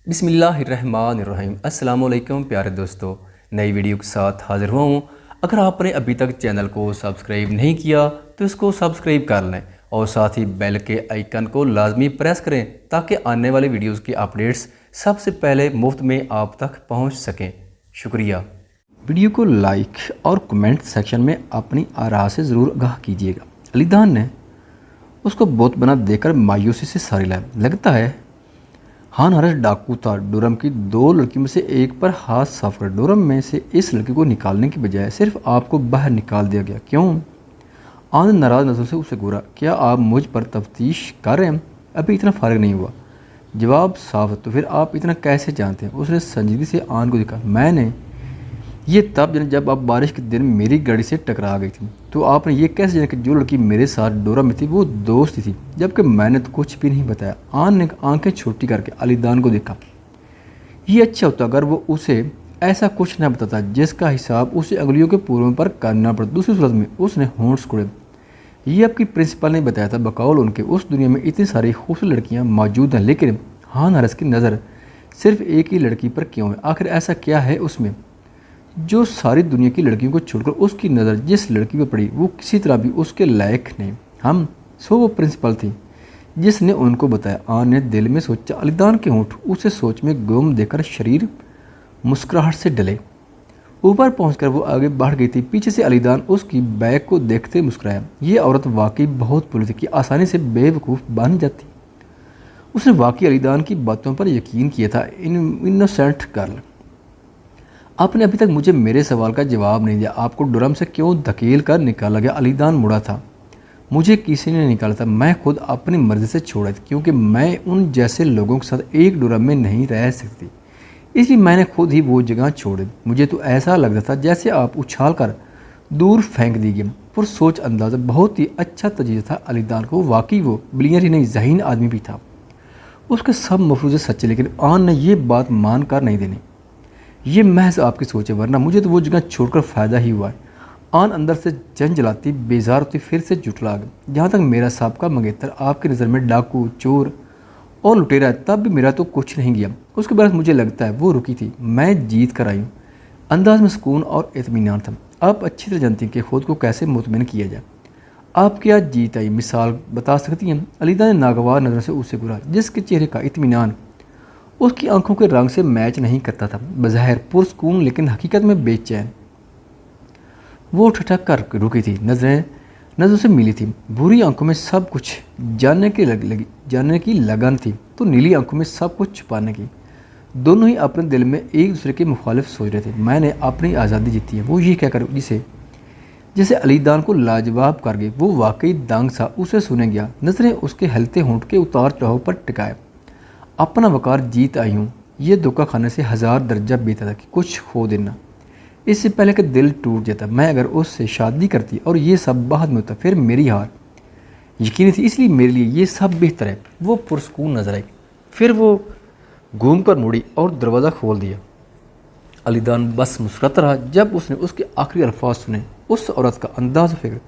बिस्मिल्लाहिर्रहमानिर्रहीम। अस्सलाम वालेकुम प्यारे दोस्तों, नई वीडियो के साथ हाज़िर हुआ हूँ। अगर आपने अभी तक चैनल को सब्सक्राइब नहीं किया तो इसको सब्सक्राइब कर लें और साथ ही बेल के आइकन को लाजमी प्रेस करें ताकि आने वाले वीडियोस की अपडेट्स सबसे पहले मुफ्त में आप तक पहुँच सकें। शुक्रिया। वीडियो को लाइक और कमेंट सेक्शन में अपनी आरा से ज़रूर आगाह कीजिएगा। अलीदान ने उसको बहुत बना देकर मायूसी से सारी लाया। लगता है हान हारिस डाकू था। डुरम की दो लड़कियों में से एक पर हाथ साफ कर डुरम में से इस लड़की को निकालने की बजाय सिर्फ आपको बाहर निकाल दिया गया। क्यों? आनंद नाराज नजर से उसे घूरा। क्या आप मुझ पर तफ्तीश कर रहे हैं? अभी इतना फारिग नहीं हुआ। जवाब साफ है। तो फिर आप इतना कैसे जानते हैं? उसने संजीदगी से आन को देखा। मैंने ये तब जाना जब आप बारिश के दिन मेरी गाड़ी से टकरा गई थी। तो आपने ये कैसे जाना कि जो लड़की मेरे साथ डोरा में थी वो दोस्त थी, जबकि मैंने तो कुछ भी नहीं बताया। आन ने आंखें छोटी करके अलीदान को देखा। ये अच्छा होता अगर वो उसे ऐसा कुछ न बताता जिसका हिसाब उसे अगलियों के पूर्वों पर करना पड़ता। दूसरी सूरत में उसने होंठ सिकुड़े। ये आपकी प्रिंसिपल ने बताया था। बकौल उनके उस दुनिया में इतनी सारी खूबसूरत लड़कियाँ मौजूद हैं, लेकिन हान हारिस की नज़र सिर्फ एक ही लड़की पर क्यों है? आखिर ऐसा क्या है उसमें जो सारी दुनिया की लड़कियों को छोड़कर उसकी नज़र जिस लड़की पर पड़ी वो किसी तरह भी उसके लायक नहीं। वो प्रिंसिपल थी जिसने उनको बताया। आन ने दिल में सोचा। अलीदान के होंठ उसे सोच में गुम देकर शरीर मुस्कुराहट से डले। ऊपर पहुंचकर वो आगे बढ़ गई थी। पीछे से अलीदान उसकी बैग को देखते मुस्कुराया। ये औरत वाकई बहुत भोली थी कि आसानी से बेवकूफ़ बन जाती। उसने वाकई अलीदान की बातों पर यकीन किया था। इनोसेंट गर्ल, आपने अभी तक मुझे मेरे सवाल का जवाब नहीं दिया। आपको डुरम से क्यों धकेल कर निकाला गया? अलीदान मुड़ा था। मुझे किसी ने निकाला था। मैं खुद अपनी मर्ज़ी से छोड़ा था, क्योंकि मैं उन जैसे लोगों के साथ एक डुरम में नहीं रह सकती। इसलिए मैंने खुद ही वो जगह छोड़ी। मुझे तो ऐसा लगता था जैसे आप उछाल कर दूर फेंक दी गई। पुरसोच अंदाज़ा बहुत ही अच्छा तजीज़ा था अलीदान को। वाकई वो बिलियर ही नहीं, ज़हीन आदमी भी था। उसके सब मफरूज़े सच्चे, लेकिन आन ने यह बात मान कर नहीं देनी। ये महज आपकी सोच है, वरना मुझे तो वो जगह छोड़कर फ़ायदा ही हुआ है। आन अंदर से जन जलाती बेजार होती फिर से जुटला गई। जहाँ तक मेरा साबका मंगेतर आपकी नज़र में डाकू, चोर और लुटेरा है, तब भी मेरा तो कुछ नहीं गया। उसके बाद मुझे लगता है वो रुकी थी। मैं जीत कर आई हूँ। अंदाज में सुकून और इत्मीनान था। आप अच्छी तरह जानती हैं कि खुद को कैसे मुतमिन किया जाए। आप क्या जीत आई, मिसाल बता सकती हैं? अलीदा ने नागवार नज़र से उसे घूरा, जिसके चेहरे का इत्मीनान उसकी आंखों के रंग से मैच नहीं करता था। बज़ाहिर पुरसकून, लेकिन हकीकत में बेचैन। वो ठठक कर रुकी थी। नज़रों से मिली थी। बुरी आंखों में सब कुछ जानने की लगन थी, तो नीली आंखों में सब कुछ छुपाने की। दोनों ही अपने दिल में एक दूसरे के मुखालिफ सोच रहे थे। मैंने अपनी आज़ादी जीती है, वो ये कहकर जिसे अलीदान को लाजवाब कर गई। वो वाकई दंग सा उसे सुने गया। नज़रें उसके हलते होंठ के उतार चढ़ाव पर टिकाए। अपना वकार जीत आई हूँ। ये धोखा खाने से 1000 दर्जा बेहतर था कि कुछ खो देना। इससे पहले कि दिल टूट जाता। मैं अगर उससे शादी करती और ये सब बाद में होता, फिर मेरी हार यकीनी थी। इसलिए मेरे लिए ये सब बेहतर है। वो पुरसकून नजर आई। फिर वो घूम कर मुड़ी और दरवाज़ा खोल दिया। अलीदान बस मुस्कुराता रहा जब उसने उसके आखिरी अल्फाज सुने। उस औरत का अंदाज़ फिक्र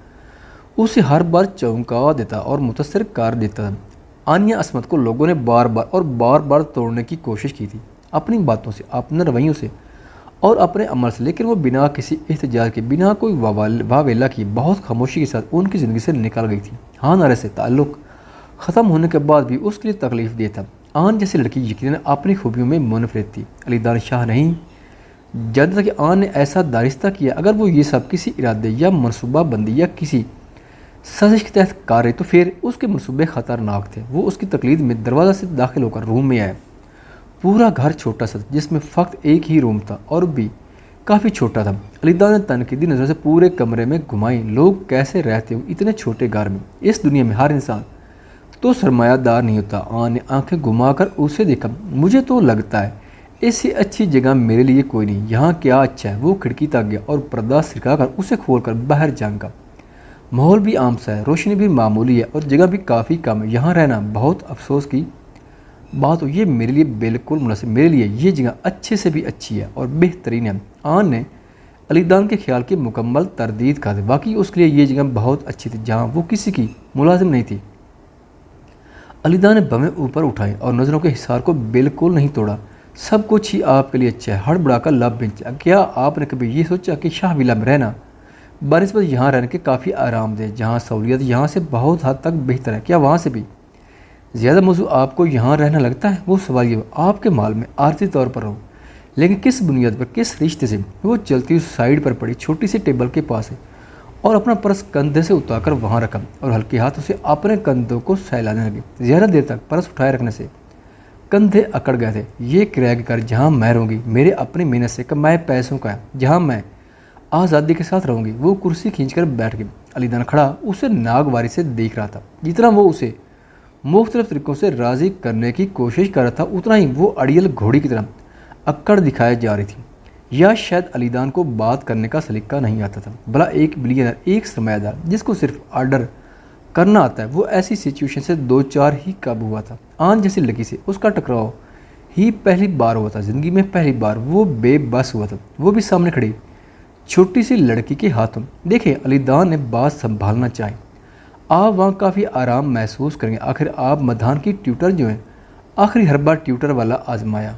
उसे हर बार चौंका देता और मुतासर कर देता था। आनिया असमत को लोगों ने बार बार तोड़ने की कोशिश की थी, अपनी बातों से, अपने रवैयों से और अपने अमल से, लेकिन वो बिना किसी एहतजाज के, बिना कोई वावेला की, बहुत खामोशी के साथ उनकी ज़िंदगी से निकल गई थी। हान हारिस से ताल्लुक़ ख़त्म होने के बाद भी उसके लिए तकलीफ़ दे था। आन जैसी लड़की यकीनन अपनी खूबियों में मुनफरिद थी। अलीदान शाह नहीं जानता था कि आन ने ऐसा दारिस्ता किया। अगर वो ये सब किसी इरादे या मनसूबाबंदी या किसी साजिश के तहत कर रहे तो फिर उसके मंसूबे ख़तरनाक थे। वो उसकी तकलीद में दरवाज़ा से दाखिल होकर रूम में आया। पूरा घर छोटा सा, जिसमें फ़कत एक ही रूम था और भी काफ़ी छोटा था। अलीदा ने तनकीदी नज़र से पूरे कमरे में घुमाई। लोग कैसे रहते हो इतने छोटे घर में? इस दुनिया में हर इंसान तो सरमायादार नहीं होता। आन ने आंखें घुमाकर उसे देखा। मुझे तो लगता है इससे अच्छी जगह मेरे लिए कोई नहीं। यहाँ क्या अच्छा है? वो खिड़की तक गया और पर्दा सिरका कर उसे खोलकर बाहर झांका। माहौल भी आम सा है, रोशनी भी मामूली है और जगह भी काफ़ी कम है। यहाँ रहना बहुत अफसोस की बात हो। ये मेरे लिए बिल्कुल मुनासिब, मेरे लिए ये जगह अच्छे से भी अच्छी है और बेहतरीन है। आन ने अलीदान के ख्याल की मुकम्मल तरदीद कर दी। वाकई उसके लिए ये जगह बहुत अच्छी थी, जहाँ वो किसी की मुलाजिम नहीं थी। अलीदा ने बमें ऊपर उठाई और नज़रों के हिसार को बिल्कुल नहीं तोड़ा। सब कुछ ही आपके लिए अच्छा है, हड़बड़ाकर लब बेंचा। क्या आपने कभी ये सोचा कि शाह विला में रहना बनिस्बत यहाँ रहने के काफ़ी आरामदेह, जहाँ सहूलियत यहाँ से बहुत हद तक बेहतर है, क्या वहाँ से भी ज़्यादा मौजूद आपको यहाँ रहना लगता है? वो सवाल ये आपके माल में आर्थिक तौर पर हो, लेकिन किस बुनियाद पर, किस रिश्ते से? वो चलती हुई साइड पर पड़ी छोटी सी टेबल के पास है और अपना पर्स कंधे से उतारकर वहाँ रखा और हल्के हाथों से अपने कंधों को सहलाने लगी। ज़्यादा देर तक पर्स उठाए रखने से कंधे अकड़ गए थे। ये किराए के घर जहाँ मैं रहूँगी, मेरे अपनी मेहनत से कमाए पैसों का है, जहाँ मैं आज़ादी के साथ रहूँगी। वो कुर्सी खींचकर बैठ गई। अलीदान खड़ा उसे नागवारी से देख रहा था। जितना वो उसे मुख्तलिफ तरीक़ों से राज़ी करने की कोशिश कर रहा था, उतना ही वो अड़ियल घोड़ी की तरह अक्कड़ दिखाई जा रही थी। या शायद अलीदान को बात करने का सलीका नहीं आता था। भला एक बिलियनर, एक सरमायादार जिसको सिर्फ ऑर्डर करना आता है, वो ऐसी सिचुएशन से दो चार ही काबू हुआ था। आन जैसी लगी से उसका टकराव ही पहली बार हुआ था। ज़िंदगी में पहली बार वो बेबस हुआ था, वो भी सामने खड़ी छोटी सी लड़की के हाथों। देखिए, अलीदान ने बात संभालना चाही। आप वहाँ काफ़ी आराम महसूस करेंगे। आखिर आप मधान की ट्यूटर जो हैं, आखिरी हर बार ट्यूटर वाला आजमाया।